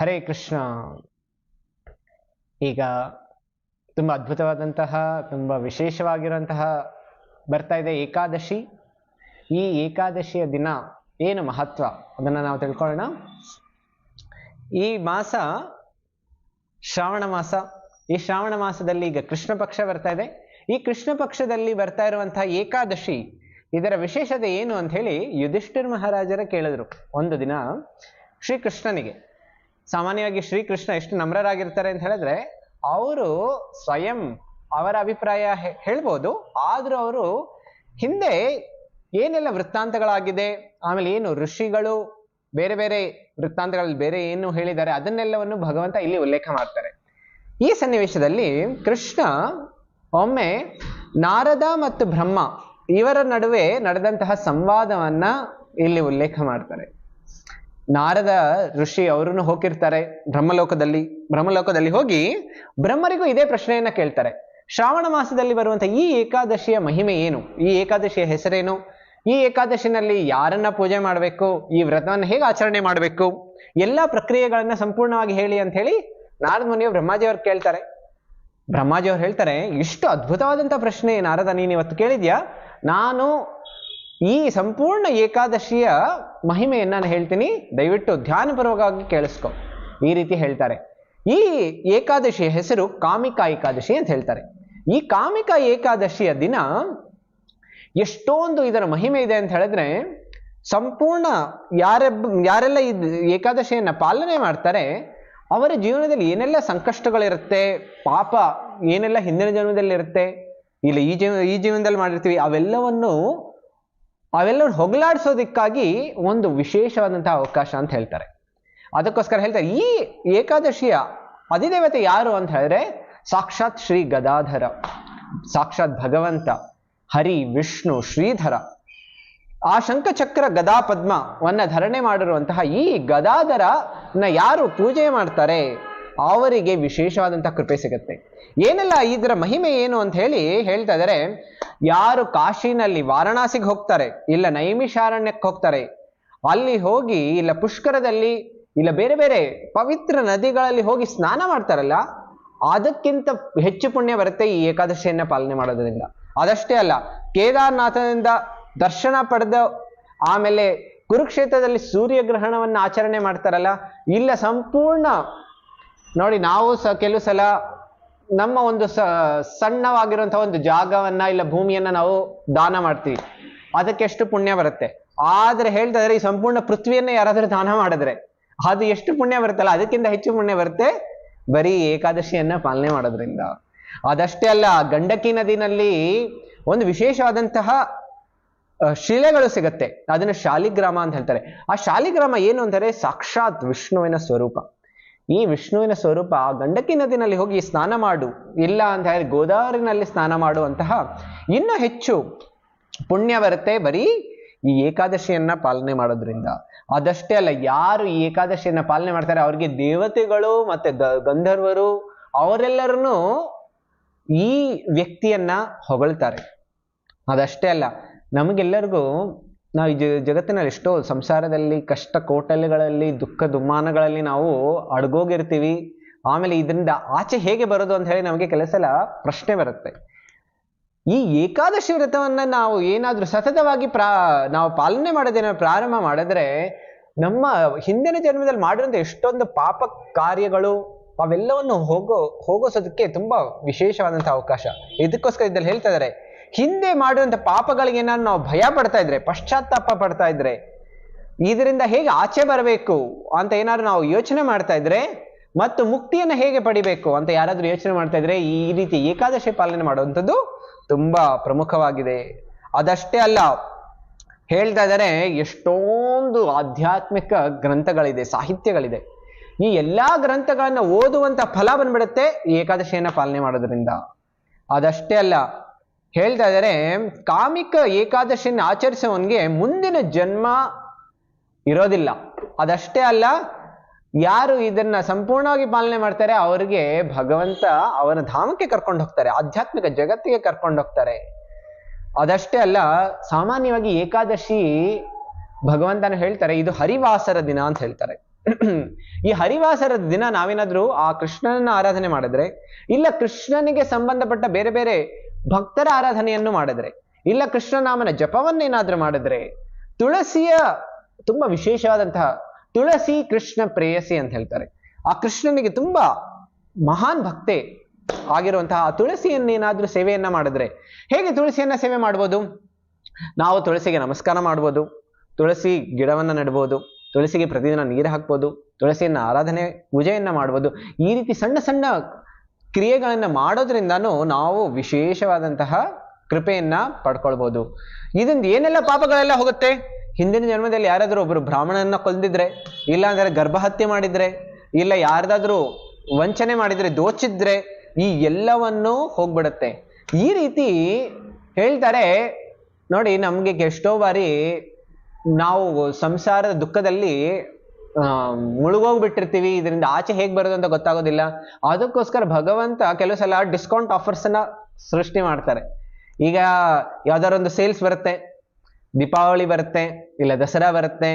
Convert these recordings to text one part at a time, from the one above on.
ಹರೇ ಕೃಷ್ಣ. ಈಗ ತುಂಬ ಅದ್ಭುತವಾದಂತಹ ತುಂಬ ವಿಶೇಷವಾಗಿರುವಂತಹ ಬರ್ತಾ ಇದೆ ಏಕಾದಶಿ. ಈ ಏಕಾದಶಿಯ ದಿನ ಏನು ಮಹತ್ವ ಅದನ್ನು ನಾವು ತಿಳ್ಕೊಳ್ಳೋಣ. ಈ ಮಾಸ ಶ್ರಾವಣ ಮಾಸ. ಈ ಶ್ರಾವಣ ಮಾಸದಲ್ಲಿ ಈಗ ಕೃಷ್ಣ ಪಕ್ಷ ಬರ್ತಾ ಇದೆ. ಈ ಕೃಷ್ಣ ಪಕ್ಷದಲ್ಲಿ ಬರ್ತಾ ಇರುವಂತಹ ಏಕಾದಶಿ, ಇದರ ವಿಶೇಷತೆ ಏನು ಅಂತ ಹೇಳಿ ಯುಧಿಷ್ಠಿರ ಮಹಾರಾಜರ ಕೇಳಿದ್ರು ಒಂದು ದಿನ ಶ್ರೀಕೃಷ್ಣನಿಗೆ. ಸಾಮಾನ್ಯವಾಗಿ ಶ್ರೀಕೃಷ್ಣ ಎಷ್ಟು ನಮ್ರರಾಗಿರ್ತಾರೆ ಅಂತ ಹೇಳಿದ್ರೆ, ಅವರು ಸ್ವಯಂ ಅವರ ಅಭಿಪ್ರಾಯ ಹೇಳ್ಬೋದು, ಆದ್ರೂ ಅವರು ಹಿಂದೆ ಏನೆಲ್ಲ ವೃತ್ತಾಂತಗಳಾಗಿದೆ, ಆಮೇಲೆ ಏನು ಋಷಿಗಳು ಬೇರೆ ಬೇರೆ ವೃತ್ತಾಂತಗಳಲ್ಲಿ ಬೇರೆ ಏನು ಹೇಳಿದ್ದಾರೆ ಅದನ್ನೆಲ್ಲವನ್ನು ಭಗವಂತ ಇಲ್ಲಿ ಉಲ್ಲೇಖ ಮಾಡ್ತಾರೆ. ಈ ಸನ್ನಿವೇಶದಲ್ಲಿ ಕೃಷ್ಣ ಒಮ್ಮೆ ನಾರದ ಮತ್ತು ಬ್ರಹ್ಮ ಇವರ ನಡುವೆ ನಡೆದಂತಹ ಸಂವಾದವನ್ನ ಇಲ್ಲಿ ಉಲ್ಲೇಖ ಮಾಡ್ತಾರೆ. ನಾರದ ಋಷಿ ಅವರನ್ನು ಹೋಗಿರ್ತಾರೆ ಬ್ರಹ್ಮಲೋಕದಲ್ಲಿ ಹೋಗಿ ಬ್ರಹ್ಮರಿಗೂ ಇದೇ ಪ್ರಶ್ನೆಯನ್ನ ಕೇಳ್ತಾರೆ. ಶ್ರಾವಣ ಮಾಸದಲ್ಲಿ ಬರುವಂತಹ ಈ ಏಕಾದಶಿಯ ಮಹಿಮೆ ಏನು, ಈ ಏಕಾದಶಿಯ ಹೆಸರೇನು, ಈ ಏಕಾದಶಿನಲ್ಲಿ ಯಾರನ್ನ ಪೂಜೆ ಮಾಡಬೇಕು, ಈ ವ್ರತವನ್ನು ಹೇಗೆ ಆಚರಣೆ ಮಾಡಬೇಕು, ಎಲ್ಲಾ ಪ್ರಕ್ರಿಯೆಗಳನ್ನ ಸಂಪೂರ್ಣವಾಗಿ ಹೇಳಿ ಅಂತ ಹೇಳಿ ನಾರದ ಮುನಿಯು ಬ್ರಹ್ಮಾಜಿಯವ್ರು ಕೇಳ್ತಾರೆ. ಬ್ರಹ್ಮಾಜಿಯವ್ರು ಹೇಳ್ತಾರೆ, ಇಷ್ಟು ಅದ್ಭುತವಾದಂತ ಪ್ರಶ್ನೆ ನಾರದ ನೀನು ಇವತ್ತು ಕೇಳಿದ್ಯಾ, ನಾನು ಈ ಸಂಪೂರ್ಣ ಏಕಾದಶಿಯ ಮಹಿಮೆಯನ್ನು ನಾನು ಹೇಳ್ತೀನಿ, ದಯವಿಟ್ಟು ಧ್ಯಾನಪೂರ್ವಕವಾಗಿ ಕೇಳಿಸ್ಕೊ. ಈ ರೀತಿ ಹೇಳ್ತಾರೆ. ಈ ಏಕಾದಶಿಯ ಹೆಸರು ಕಾಮಿಕಾ ಏಕಾದಶಿ ಅಂತ ಹೇಳ್ತಾರೆ. ಈ ಕಾಮಿಕಾ ಏಕಾದಶಿಯ ದಿನ ಎಷ್ಟೊಂದು ಇದರ ಮಹಿಮೆ ಇದೆ ಅಂತ ಹೇಳಿದ್ರೆ, ಸಂಪೂರ್ಣ ಯಾರೆಲ್ಲ ಈ ಏಕಾದಶಿಯನ್ನ ಪಾಲನೆ ಮಾಡ್ತಾರೆ ಅವರ ಜೀವನದಲ್ಲಿ ಏನೆಲ್ಲ ಸಂಕಷ್ಟಗಳಿರುತ್ತೆ, ಪಾಪ ಏನೆಲ್ಲ ಹಿಂದಿನ ಜನ್ಮದಲ್ಲಿ ಇರುತ್ತೆ, ಇಲ್ಲ ಈ ಜೀವನದಲ್ಲಿ ಮಾಡಿರ್ತೀವಿ, ಅವೆಲ್ಲವನ್ನು ಹೊಗಲಾಡಿಸೋದಕ್ಕಾಗಿ ಒಂದು ವಿಶೇಷವಾದಂತಹ ಅವಕಾಶ ಅಂತ ಹೇಳ್ತಾರೆ. ಅದಕ್ಕೋಸ್ಕರ ಹೇಳ್ತಾರೆ ಈ ಏಕಾದಶಿಯ ಅಧಿದೇವತೆ ಯಾರು ಅಂತ ಹೇಳಿದ್ರೆ ಸಾಕ್ಷಾತ್ ಶ್ರೀ ಗದಾಧರ, ಸಾಕ್ಷಾತ್ ಭಗವಂತ ಹರಿ ವಿಷ್ಣು ಶ್ರೀಧರ. ಆ ಶಂಖಚಕ್ರ ಗದಾ ಪದ್ಮವನ್ನ ಧರಣೆ ಮಾಡಿರುವಂತಹ ಈ ಗದಾಧರನ ಯಾರು ಪೂಜೆ ಮಾಡ್ತಾರೆ ಅವರಿಗೆ ವಿಶೇಷವಾದಂತಹ ಕೃಪೆ ಸಿಗುತ್ತೆ. ಏನೆಲ್ಲ ಇದರ ಮಹಿಮೆ ಏನು ಅಂತ ಹೇಳಿ ಹೇಳ್ತಾ ಇದ್ದಾರೆ. ಯಾರು ಕಾಶಿನಲ್ಲಿ ವಾರಣಾಸಿಗೆ ಹೋಗ್ತಾರೆ, ಇಲ್ಲ ನೈಮಿಷಾರಣ್ಯಕ್ಕೆ ಹೋಗ್ತಾರೆ, ಅಲ್ಲಿ ಹೋಗಿ ಇಲ್ಲ ಪುಷ್ಕರದಲ್ಲಿ ಇಲ್ಲ ಬೇರೆ ಬೇರೆ ಪವಿತ್ರ ನದಿಗಳಲ್ಲಿ ಹೋಗಿ ಸ್ನಾನ ಮಾಡ್ತಾರಲ್ಲ, ಅದಕ್ಕಿಂತ ಹೆಚ್ಚು ಪುಣ್ಯ ಬರುತ್ತೆ ಈ ಏಕಾದಶಿಯನ್ನ ಪಾಲನೆ ಮಾಡೋದ್ರಿಂದ. ಅದಷ್ಟೇ ಅಲ್ಲ, ಕೇದಾರನಾಥನಿಂದ ದರ್ಶನ ಪಡೆದ ಆಮೇಲೆ ಕುರುಕ್ಷೇತ್ರದಲ್ಲಿ ಸೂರ್ಯಗ್ರಹಣವನ್ನು ಆಚರಣೆ ಮಾಡ್ತಾರಲ್ಲ, ಇಲ್ಲ ಸಂಪೂರ್ಣ ನೋಡಿ, ನಾವು ಕೆಲವು ಸಲ ನಮ್ಮ ಒಂದು ಸಣ್ಣವಾಗಿರುವಂತಹ ಒಂದು ಜಾಗವನ್ನ ಇಲ್ಲ ಭೂಮಿಯನ್ನ ನಾವು ದಾನ ಮಾಡ್ತೀವಿ, ಅದಕ್ಕೆ ಎಷ್ಟು ಪುಣ್ಯ ಬರುತ್ತೆ. ಆದ್ರೆ ಹೇಳ್ತಾ ಇದ್ರೆ ಈ ಸಂಪೂರ್ಣ ಪೃಥ್ವಿಯನ್ನ ಯಾರಾದ್ರೂ ದಾನ ಮಾಡಿದ್ರೆ ಅದು ಎಷ್ಟು ಪುಣ್ಯ ಬರುತ್ತಲ್ಲ, ಅದಕ್ಕಿಂತ ಹೆಚ್ಚು ಪುಣ್ಯ ಬರುತ್ತೆ ಬರೀ ಏಕಾದಶಿಯನ್ನ ಪಾಲನೆ ಮಾಡೋದ್ರಿಂದ. ಅದಷ್ಟೇ ಅಲ್ಲ, ಗಂಡಕಿ ನದಿನಲ್ಲಿ ಒಂದು ವಿಶೇಷವಾದಂತಹ ಶಿಲೆಗಳು ಸಿಗತ್ತೆ, ಅದನ್ನ ಶಾಲಿಗ್ರಾಮ ಅಂತ ಹೇಳ್ತಾರೆ. ಆ ಶಾಲಿಗ್ರಾಮ ಏನು ಅಂತಾರೆ, ಸಾಕ್ಷಾತ್ ವಿಷ್ಣುವಿನ ಸ್ವರೂಪ. ಈ ವಿಷ್ಣುವಿನ ಸ್ವರೂಪ ಗಂಡಕಿ ನದಿನಲ್ಲಿ ಹೋಗಿ ಸ್ನಾನ ಮಾಡು, ಇಲ್ಲ ಅಂತ ಹೇಳಿ ಗೋದಾವರಿನಲ್ಲಿ ಸ್ನಾನ ಮಾಡುವಂತಹ ಇನ್ನೂ ಹೆಚ್ಚು ಪುಣ್ಯ ಬರುತ್ತೆ ಬರೀ ಈ ಏಕಾದಶಿಯನ್ನ ಪಾಲನೆ ಮಾಡೋದ್ರಿಂದ. ಅದಷ್ಟೇ ಅಲ್ಲ, ಯಾರು ಈ ಏಕಾದಶಿಯನ್ನ ಪಾಲನೆ ಮಾಡ್ತಾರೆ ಅವ್ರಿಗೆ ದೇವತೆಗಳು ಮತ್ತೆ ಗಂಧರ್ವರು ಅವರೆಲ್ಲರನ್ನು ಈ ವ್ಯಕ್ತಿಯನ್ನ ಹೊಗಳ್ತಾರೆ. ಅದಷ್ಟೇ ಅಲ್ಲ, ನಮಗೆಲ್ಲರಿಗೂ ನಾವು ಈ ಜಗತ್ತಿನಲ್ಲಿ ಎಷ್ಟೋ ಸಂಸಾರದಲ್ಲಿ ಕಷ್ಟ ಕೋಟಲೆಗಳಲ್ಲಿ ದುಃಖ ದುಮ್ಮಾನಗಳಲ್ಲಿ ನಾವು ಅಡಗೋಗಿರ್ತೀವಿ. ಆಮೇಲೆ ಇದರಿಂದ ಆಚೆ ಹೇಗೆ ಬರೋದು ಅಂತ ಹೇಳಿ ನಮಗೆ ಕೆಲವು ಸಲ ಪ್ರಶ್ನೆ ಬರುತ್ತೆ. ಈ ಏಕಾದಶಿ ವ್ರತವನ್ನ ನಾವು ಏನಾದ್ರೂ ಸತತವಾಗಿ ನಾವು ಪಾಲನೆ ಮಾಡೋದೇನಾದ್ರು ಪ್ರಾರಂಭ ಮಾಡಿದ್ರೆ ನಮ್ಮ ಹಿಂದಿನ ಜನ್ಮದಲ್ಲಿ ಮಾಡಿರುವಂತ ಎಷ್ಟೊಂದು ಪಾಪ ಕಾರ್ಯಗಳು ಅವೆಲ್ಲವನ್ನು ಹೋಗೋಸೋದಕ್ಕೆ ತುಂಬಾ ವಿಶೇಷವಾದಂತಹ ಅವಕಾಶ. ಇದಕ್ಕೋಸ್ಕರ ಇದ್ದಲ್ಲಿ ಹೇಳ್ತಾ ಇದ್ದಾರೆ, ಹಿಂದೆ ಮಾಡಿರುವಂತ ಪಾಪಗಳಿಗೆ ಏನಾದ್ರು ನಾವು ಭಯ ಪಡ್ತಾ ಇದ್ರೆ, ಪಶ್ಚಾತ್ತಾಪ ಪಡ್ತಾ ಇದ್ರೆ, ಇದರಿಂದ ಹೇಗೆ ಆಚೆ ಬರಬೇಕು ಅಂತ ಏನಾದ್ರು ನಾವು ಯೋಚನೆ ಮಾಡ್ತಾ ಇದ್ರೆ, ಮತ್ತು ಮುಕ್ತಿಯನ್ನ ಹೇಗೆ ಪಡಿಬೇಕು ಅಂತ ಯಾರಾದ್ರೂ ಯೋಚನೆ ಮಾಡ್ತಾ ಇದ್ರೆ, ಈ ರೀತಿ ಏಕಾದಶಿ ಪಾಲನೆ ಮಾಡುವಂಥದ್ದು ತುಂಬಾ ಪ್ರಮುಖವಾಗಿದೆ. ಅದಷ್ಟೇ ಅಲ್ಲ, ಹೇಳ್ತಾ ಇದ್ದಾರೆ ಎಷ್ಟೊಂದು ಆಧ್ಯಾತ್ಮಿಕ ಗ್ರಂಥಗಳಿದೆ, ಸಾಹಿತ್ಯಗಳಿದೆ. ಈ ಎಲ್ಲಾ ಗ್ರಂಥಗಳನ್ನ ಓದುವಂತ ಫಲ ಬಂದ್ಬಿಡುತ್ತೆ ಈ ಏಕಾದಶಿಯನ್ನ ಪಾಲನೆ ಮಾಡೋದ್ರಿಂದ. ಅದಷ್ಟೇ ಅಲ್ಲ, ಹೇಳ್ತಾ ಇದ್ದಾರೆ ಕಾಮಿಕ ಏಕಾದಶಿಯನ್ನು ಆಚರಿಸುವವನಿಗೆ ಮುಂದಿನ ಜನ್ಮ ಇರೋದಿಲ್ಲ. ಅದಷ್ಟೇ ಅಲ್ಲ, ಯಾರು ಇದನ್ನ ಸಂಪೂರ್ಣವಾಗಿ ಪಾಲನೆ ಮಾಡ್ತಾರೆ ಅವರಿಗೆ ಭಗವಂತ ಅವನ ಧಾಮಕ್ಕೆ ಕರ್ಕೊಂಡು ಹೋಗ್ತಾರೆ, ಆಧ್ಯಾತ್ಮಿಕ ಜಗತ್ತಿಗೆ ಕರ್ಕೊಂಡು ಹೋಗ್ತಾರೆ. ಅದಷ್ಟೇ ಅಲ್ಲ, ಸಾಮಾನ್ಯವಾಗಿ ಏಕಾದಶಿ ಭಗವಂತನ ಹೇಳ್ತಾರೆ ಇದು ಹರಿವಾಸರ ದಿನ ಅಂತ ಹೇಳ್ತಾರೆ. ಈ ಹರಿವಾಸರದ ದಿನ ನಾವೇನಾದ್ರೂ ಆ ಕೃಷ್ಣನ ಆರಾಧನೆ ಮಾಡಿದ್ರೆ, ಇಲ್ಲ ಕೃಷ್ಣನಿಗೆ ಸಂಬಂಧಪಟ್ಟ ಬೇರೆ ಬೇರೆ ಭಕ್ತರ ಆರಾಧನೆಯನ್ನು ಮಾಡಿದ್ರೆ, ಇಲ್ಲ ಕೃಷ್ಣನಾಮನ ಜಪವನ್ನೇನಾದ್ರೂ ಮಾಡಿದ್ರೆ, ತುಳಸಿಯ ತುಂಬಾ ವಿಶೇಷವಾದಂತಹ ತುಳಸಿ ಕೃಷ್ಣ ಪ್ರೇಯಸಿ ಅಂತ ಹೇಳ್ತಾರೆ. ಆ ಕೃಷ್ಣನಿಗೆ ತುಂಬಾ ಮಹಾನ್ ಭಕ್ತೆ ಆಗಿರುವಂತಹ ಆ ತುಳಸಿಯನ್ನೇನಾದ್ರೂ ಸೇವೆಯನ್ನ ಮಾಡಿದ್ರೆ, ಹೇಗೆ ತುಳಸಿಯನ್ನ ಸೇವೆ ಮಾಡ್ಬೋದು? ನಾವು ತುಳಸಿಗೆ ನಮಸ್ಕಾರ ಮಾಡ್ಬೋದು, ತುಳಸಿ ಗಿಡವನ್ನ ನೆಡ್ಬೋದು, ತುಳಸಿಗೆ ಪ್ರತಿದಿನ ನೀರು ಹಾಕ್ಬೋದು, ತುಳಸಿಯನ್ನ ಆರಾಧನೆ ಪೂಜೆಯನ್ನ ಮಾಡ್ಬೋದು. ಈ ರೀತಿ ಸಣ್ಣ ಸಣ್ಣ ಕ್ರಿಯೆಗಳನ್ನ ಮಾಡೋದ್ರಿಂದಾನು ನಾವು ವಿಶೇಷವಾದಂತಹ ಕೃಪೆಯನ್ನ ಪಡ್ಕೊಳ್ಬೋದು. ಇದರಿಂದ ಏನೆಲ್ಲ ಪಾಪಗಳೆಲ್ಲ ಹೋಗುತ್ತೆ? ಹಿಂದಿನ ಜನ್ಮದಲ್ಲಿ ಯಾರಾದ್ರೂ ಒಬ್ರು ಬ್ರಾಹ್ಮಣನ ಕೊಂದಿದ್ರೆ, ಇಲ್ಲ ಅಂದ್ರೆ ಗರ್ಭಹತ್ಯೆ ಮಾಡಿದ್ರೆ, ಇಲ್ಲ ಯಾರ್ದಾದ್ರೂ ವಂಚನೆ ಮಾಡಿದ್ರೆ, ದೋಚಿದ್ರೆ, ಈ ಎಲ್ಲವನ್ನೂ ಹೋಗ್ಬಿಡತ್ತೆ. ಈ ರೀತಿ ಹೇಳ್ತಾರೆ ನೋಡಿ. ನಮ್ಗೆ ಎಷ್ಟೋ ಬಾರಿ ನಾವು ಸಂಸಾರದ ದುಃಖದಲ್ಲಿ ಮುಳುಗೋಗ್ಬಿಟ್ಟಿರ್ತೀವಿ, ಇದರಿಂದ ಆಚೆ ಹೇಗ್ ಬರೋದು ಅಂತ ಗೊತ್ತಾಗೋದಿಲ್ಲ. ಅದಕ್ಕೋಸ್ಕರ ಭಗವಂತ ಕೆಲವು ಸಲ ಡಿಸ್ಕೌಂಟ್ ಆಫರ್ಸ್ ಅನ್ನ ಸೃಷ್ಟಿ ಮಾಡ್ತಾರೆ. ಈಗ ಯಾವ್ದಾರೊಂದು ಸೇಲ್ಸ್ ಬರುತ್ತೆ, ದೀಪಾವಳಿ ಬರುತ್ತೆ, ಇಲ್ಲ ದಸರಾ ಬರುತ್ತೆ.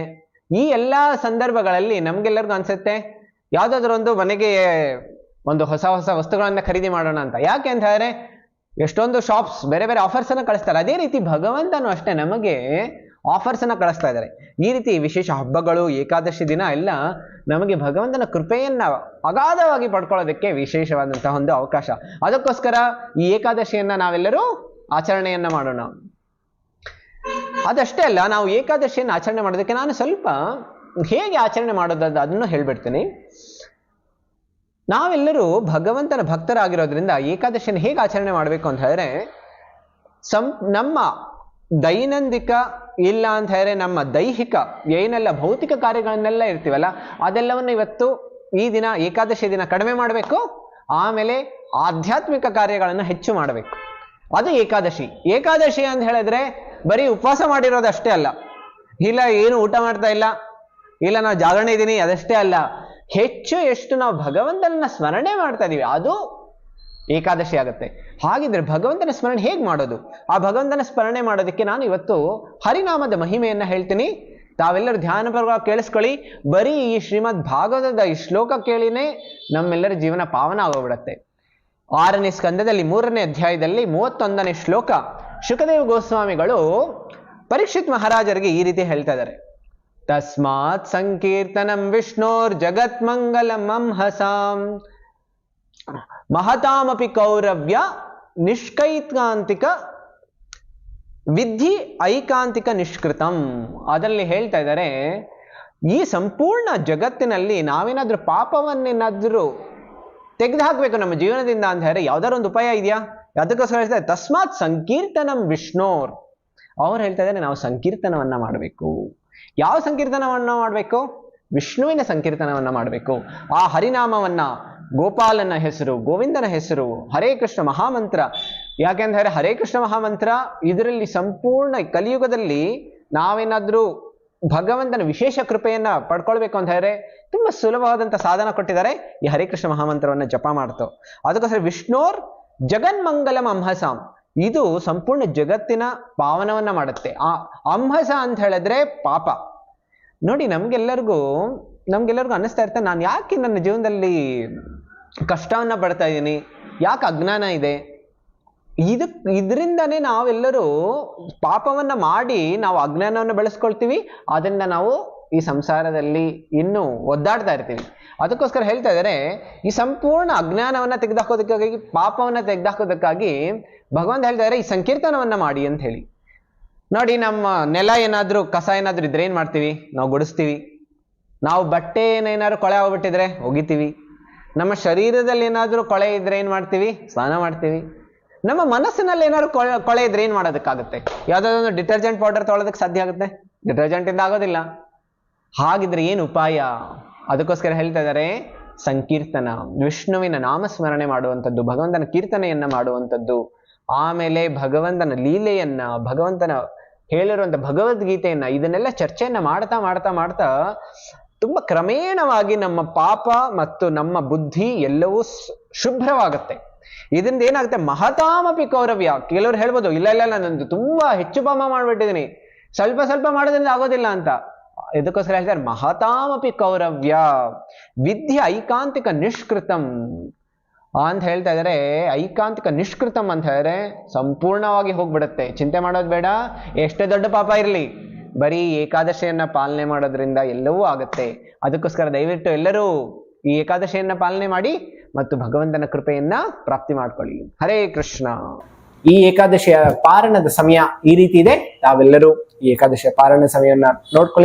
ಈ ಎಲ್ಲಾ ಸಂದರ್ಭಗಳಲ್ಲಿ ನಮ್ಗೆಲ್ಲರಿಗೂ ಅನ್ಸುತ್ತೆ ಯಾವ್ದಾದ್ರು ಒಂದು ಮನೆಗೆ ಒಂದು ಹೊಸ ಹೊಸ ವಸ್ತುಗಳನ್ನ ಖರೀದಿ ಮಾಡೋಣ ಅಂತ. ಯಾಕೆ ಅಂತ ಹೇಳಿದ್ರೆ ಎಷ್ಟೊಂದು ಶಾಪ್ಸ್ ಬೇರೆ ಬೇರೆ ಆಫರ್ಸ್ ಅನ್ನ ಕಳಿಸ್ತಾರೆ. ಅದೇ ರೀತಿ ಭಗವಂತನು ಅಷ್ಟೇ ನಮಗೆ ಆಫರ್ಸ್ ಅನ್ನ ಕಳಿಸ್ತಾ ಇದ್ದಾರೆ. ಈ ರೀತಿ ವಿಶೇಷ ಹಬ್ಬಗಳು, ಏಕಾದಶಿ ದಿನ ಎಲ್ಲ ನಮಗೆ ಭಗವಂತನ ಕೃಪೆಯನ್ನ ಅಗಾಧವಾಗಿ ಪಡ್ಕೊಳ್ಳೋದಕ್ಕೆ ವಿಶೇಷವಾದಂತಹ ಒಂದು ಅವಕಾಶ. ಅದಕ್ಕೋಸ್ಕರ ಈ ಏಕಾದಶಿಯನ್ನ ನಾವೆಲ್ಲರೂ ಆಚರಣೆಯನ್ನ ಮಾಡೋಣ. ಅದಷ್ಟೇ ಅಲ್ಲ, ನಾವು ಏಕಾದಶಿಯನ್ನು ಆಚರಣೆ ಮಾಡೋದಕ್ಕೆ ನಾನು ಸ್ವಲ್ಪ ಹೇಗೆ ಆಚರಣೆ ಮಾಡೋದು ಅದನ್ನು ಹೇಳ್ಬಿಡ್ತೀನಿ. ನಾವೆಲ್ಲರೂ ಭಗವಂತನ ಭಕ್ತರಾಗಿರೋದ್ರಿಂದ ಏಕಾದಶಿಯನ್ನು ಹೇಗೆ ಆಚರಣೆ ಮಾಡಬೇಕು ಅಂತ ಹೇಳಿದ್ರೆ, ನಮ್ಮ ದೈನಂದಿಕ ಇಲ್ಲ ಅಂತ ಹೇಳಿದ್ರೆ ನಮ್ಮ ದೈಹಿಕ ಏನೆಲ್ಲ ಭೌತಿಕ ಕಾರ್ಯಗಳನ್ನೆಲ್ಲ ಇರ್ತೀವಲ್ಲ, ಅದೆಲ್ಲವನ್ನು ಇವತ್ತು ಈ ದಿನ ಏಕಾದಶಿ ದಿನ ಕಡಿಮೆ ಮಾಡಬೇಕು. ಆಮೇಲೆ ಆಧ್ಯಾತ್ಮಿಕ ಕಾರ್ಯಗಳನ್ನು ಹೆಚ್ಚು ಮಾಡಬೇಕು. ಅದು ಏಕಾದಶಿ. ಏಕಾದಶಿ ಅಂತ ಹೇಳಿದ್ರೆ ಬರೀ ಉಪವಾಸ ಮಾಡಿರೋದು ಅಷ್ಟೇ ಅಲ್ಲ, ಇಲ್ಲ ಏನು ಊಟ ಮಾಡ್ತಾ ಇಲ್ಲ, ಇಲ್ಲ ನಾವು ಜಾಗರಣೆ ಇದ್ದೀನಿ ಅದಷ್ಟೇ ಅಲ್ಲ. ಹೆಚ್ಚು ಎಷ್ಟು ನಾವು ಭಗವಂತನ ಸ್ಮರಣೆ ಮಾಡ್ತಾ ಇದೀವಿ ಅದು ಏಕಾದಶಿ ಆಗುತ್ತೆ. ಹಾಗಿದ್ರೆ ಭಗವಂತನ ಸ್ಮರಣೆ ಹೇಗೆ ಮಾಡೋದು? ಆ ಭಗವಂತನ ಸ್ಮರಣೆ ಮಾಡೋದಕ್ಕೆ ನಾನು ಇವತ್ತು ಹರಿನಾಮದ ಮಹಿಮೆಯನ್ನ ಹೇಳ್ತೀನಿ. ತಾವೆಲ್ಲರೂ ಧ್ಯಾನಪೂರ್ವಕ ಕೇಳಿಸ್ಕೊಳ್ಳಿ. ಬರೀ ಈ ಶ್ರೀಮದ್ ಭಾಗವತದ ಈ ಶ್ಲೋಕ ಕೇಳಿನೇ ನಮ್ಮೆಲ್ಲರ ಜೀವನ ಪಾವನ ಆಗೋಗ್ಬಿಡತ್ತೆ. 6ನೇ ಸ್ಕಂದದಲ್ಲಿ 3ನೇ ಅಧ್ಯಾಯದಲ್ಲಿ 31ನೇ ಶ್ಲೋಕ ಶುಕದೇವ ಗೋಸ್ವಾಮಿಗಳು ಪರೀಕ್ಷಿತ್ ಮಹಾರಾಜರಿಗೆ ಈ ರೀತಿ ಹೇಳ್ತಾ ಇದ್ದಾರೆ. ತಸ್ಮಾತ್ ಸಂಕೀರ್ತನಂ ವಿಷ್ಣೋರ್ ಜಗತ್ ಮಂಗಲಂ ಅಂಹಸಾಂ ಮಹತಾಮಪಿ ಕೌರವ್ಯ ನಿಷ್ಕೈಕಾಂತಿಕ ವಿಧಿ ಐಕಾಂತಿಕ ನಿಷ್ಕೃತಂ. ಅದರಲ್ಲಿ ಹೇಳ್ತಾ ಇದ್ದಾರೆ, ಈ ಸಂಪೂರ್ಣ ಜಗತ್ತಿನಲ್ಲಿ ನಾವೇನಾದ್ರೂ ಪಾಪವನ್ನೇನಾದ್ರೂ ತೆಗೆದು ಹಾಕ್ಬೇಕು ನಮ್ಮ ಜೀವನದಿಂದ ಅಂತ ಹೇಳಿದ್ರೆ ಯಾವ್ದಾರು ಒಂದು ಉಪಾಯ ಇದೆಯಾ? ಅದಕ್ಕೋಸ್ಕರ ಹೇಳ್ತಾರೆ ತಸ್ಮಾತ್ ಸಂಕೀರ್ತನಂ ವಿಷ್ಣೋರ್. ಅವ್ರು ಹೇಳ್ತಾ ಇದ್ದಾರೆ ನಾವು ಸಂಕೀರ್ತನವನ್ನ ಮಾಡಬೇಕು. ಯಾವ ಸಂಕೀರ್ತನವನ್ನ ಮಾಡಬೇಕು? ವಿಷ್ಣುವಿನ ಸಂಕೀರ್ತನವನ್ನ ಮಾಡಬೇಕು. ಆ ಹರಿನಾಮವನ್ನ, ಗೋಪಾಲನ ಹೆಸರು, ಗೋವಿಂದನ ಹೆಸರು, ಹರೇ ಕೃಷ್ಣ ಮಹಾಮಂತ್ರ. ಯಾಕೆಂತ ಹೇಳಿದ್ರೆ ಹರೇ ಕೃಷ್ಣ ಮಹಾಮಂತ್ರ ಇದರಲ್ಲಿ ಸಂಪೂರ್ಣ ಕಲಿಯುಗದಲ್ಲಿ ನಾವೇನಾದ್ರೂ ಭಗವಂತನ ವಿಶೇಷ ಕೃಪೆಯನ್ನ ಪಡ್ಕೊಳ್ಬೇಕು ಅಂತ ಹೇಳಿದ್ರೆ ತುಂಬಾ ಸುಲಭವಾದಂತ ಸಾಧನ ಕೊಟ್ಟಿದ್ದಾರೆ. ಈ ಹರೇ ಕೃಷ್ಣ ಮಹಾಮಂತ್ರವನ್ನ ಜಪ ಮಾಡ್ತೋ. ಅದಕ್ಕೋಸ್ಕರ ವಿಷ್ಣೋರ್ ಜಗನ್ಮಂಗಲಂ ಅಂಹಸಾಂ, ಇದು ಸಂಪೂರ್ಣ ಜಗತ್ತಿನ ಪಾವನವನ್ನ ಮಾಡುತ್ತೆ. ಆ ಅಂಹಸ ಅಂತ ಹೇಳಿದ್ರೆ ಪಾಪ. ನೋಡಿ, ನಮ್ಗೆಲ್ಲರಿಗೂ ಅನ್ನಿಸ್ತಾ ಇರ್ತಾರೆ, ನಾನು ಯಾಕೆ ನನ್ನ ಜೀವನದಲ್ಲಿ ಕಷ್ಟವನ್ನ ಪಡ್ತಾ ಇದ್ದೀನಿ, ಯಾಕೆ ಅಜ್ಞಾನ ಇದೆ. ಇದರಿಂದಾನೇ ನಾವೆಲ್ಲರೂ ಪಾಪವನ್ನ ಮಾಡಿ ನಾವು ಅಜ್ಞಾನವನ್ನು ಬೆಳೆಸ್ಕೊಳ್ತೀವಿ. ಅದನ್ನ ನಾವು ಈ ಸಂಸಾರದಲ್ಲಿ ಇನ್ನೂ ಒದ್ದಾಡ್ತಾ ಇರ್ತೀವಿ. ಅದಕ್ಕೋಸ್ಕರ ಹೇಳ್ತಾ ಇದ್ದಾರೆ, ಈ ಸಂಪೂರ್ಣ ಅಜ್ಞಾನವನ್ನ ತೆಗೆದುಹಾಕೋದಕ್ಕಾಗಿ, ಪಾಪವನ್ನ ತೆಗೆದುಹಾಕೋದಕ್ಕಾಗಿ ಭಗವಂತ ಹೇಳ್ತಾ ಇದ್ದಾರೆ ಈ ಸಂಕೀರ್ತನವನ್ನ ಮಾಡಿ ಅಂತ ಹೇಳಿ. ನೋಡಿ, ನಮ್ಮ ನೆಲ ಏನಾದ್ರೂ ಕಸ ಏನಾದ್ರೂ ಇದ್ರೆ ಏನ್ ಮಾಡ್ತೀವಿ? ನಾವು ಗುಡಿಸ್ತೀವಿ. ನಾವು ಬಟ್ಟೆ ಏನಾದ್ರು ಕೊಳೆ ಆಗ್ಬಿಟ್ಟಿದ್ರೆ ಒಗಿತೀವಿ. ನಮ್ಮ ಶರೀರದಲ್ಲಿ ಏನಾದ್ರೂ ಕೊಳೆ ಇದ್ರೆ ಏನ್ ಮಾಡ್ತೀವಿ? ಸ್ನಾನ ಮಾಡ್ತೀವಿ. ನಮ್ಮ ಮನಸ್ಸಿನಲ್ಲಿ ಏನಾದ್ರು ಕೊಳೆ ಇದ್ರೆ ಏನ್ ಮಾಡೋದಕ್ಕಾಗುತ್ತೆ? ಯಾವ್ದಾದ್ರು ಡಿಟರ್ಜೆಂಟ್ ಪೌಡರ್ ತೊಗೊಳೋದಕ್ಕೆ ಸಾಧ್ಯ ಆಗುತ್ತೆ? ಡಿಟರ್ಜೆಂಟ್ ಇಂದ ಆಗೋದಿಲ್ಲ. ಹಾಗಿದ್ರೆ ಏನು ಉಪಾಯ? ಅದಕ್ಕೋಸ್ಕರ ಹೇಳ್ತಾ ಇದ್ದಾರೆ ಸಂಕೀರ್ತನ, ವಿಷ್ಣುವಿನ ನಾಮಸ್ಮರಣೆ ಮಾಡುವಂಥದ್ದು, ಭಗವಂತನ ಕೀರ್ತನೆಯನ್ನ ಮಾಡುವಂಥದ್ದು, ಆಮೇಲೆ ಭಗವಂತನ ಲೀಲೆಯನ್ನ, ಭಗವಂತನ ಹೇಳಿರುವಂಥ ಭಗವದ್ಗೀತೆಯನ್ನ, ಇದನ್ನೆಲ್ಲ ಚರ್ಚೆಯನ್ನ ಮಾಡ್ತಾ ಮಾಡ್ತಾ ಮಾಡ್ತಾ ತುಂಬಾ ಕ್ರಮೇಣವಾಗಿ ನಮ್ಮ ಪಾಪ ಮತ್ತು ನಮ್ಮ ಬುದ್ಧಿ ಎಲ್ಲವೂ ಶುಭ್ರವಾಗುತ್ತೆ. ಇದರಿಂದ ಏನಾಗುತ್ತೆ? ಮಹತಾಮಪಿ ಕೌರವ್ಯ. ಕೆಲವರು ಹೇಳ್ಬೋದು, ಇಲ್ಲ ಇಲ್ಲ ನಂದು ತುಂಬಾ ಹೆಚ್ಚು ಪಾಪ ಮಾಡ್ಬಿಟ್ಟಿದ್ದೀನಿ, ಸ್ವಲ್ಪ ಸ್ವಲ್ಪ ಮಾಡೋದ್ರಿಂದ ಆಗೋದಿಲ್ಲ ಅಂತ. ಇದಕ್ಕೋಸ್ಕರ ಹೇಳ್ತಾರೆ ಮಹತಾಮಪಿ ಕೌರವ್ಯ ವಿದ್ಯೆ ಐಕಾಂತಿಕ ನಿಷ್ಕೃತಂ ಅಂತ ಹೇಳ್ತಾ ಇದಾರೆ. ಐಕಾಂತಿಕ ನಿಷ್ಕೃತಂ ಅಂತ ಹೇಳಿದ್ರೆ ಸಂಪೂರ್ಣವಾಗಿ ಹೋಗ್ಬಿಡುತ್ತೆ, ಚಿಂತೆ ಮಾಡೋದು ಬೇಡ. ಎಷ್ಟೇ ದೊಡ್ಡ ಪಾಪ ಇರಲಿ, ಬರೀ ಏಕಾದಶಿಯನ್ನ ಪಾಲನೆ ಮಾಡೋದ್ರಿಂದ ಎಲ್ಲವೂ ಆಗುತ್ತೆ. ಅದಕ್ಕೋಸ್ಕರ ದಯವಿಟ್ಟು ಎಲ್ಲರೂ ಈ ಏಕಾದಶಿಯನ್ನ ಪಾಲನೆ ಮಾಡಿ ಮತ್ತು ಭಗವಂತನ ಕೃಪೆಯನ್ನ ಪ್ರಾಪ್ತಿ ಮಾಡ್ಕೊಳ್ಳಿ. ಹರೇ ಕೃಷ್ಣ. ಈ ಏಕಾದಶಿಯ ಪಾರಣದ ಸಮಯ ಈ ರೀತಿ ಇದೆ. ತಾವೆಲ್ಲರೂ ಈ ಏಕಾದಶಿಯ ಪಾರಣ ಸಮಯವನ್ನ ನೋಡ್ಕೊಳ್ಳಿ.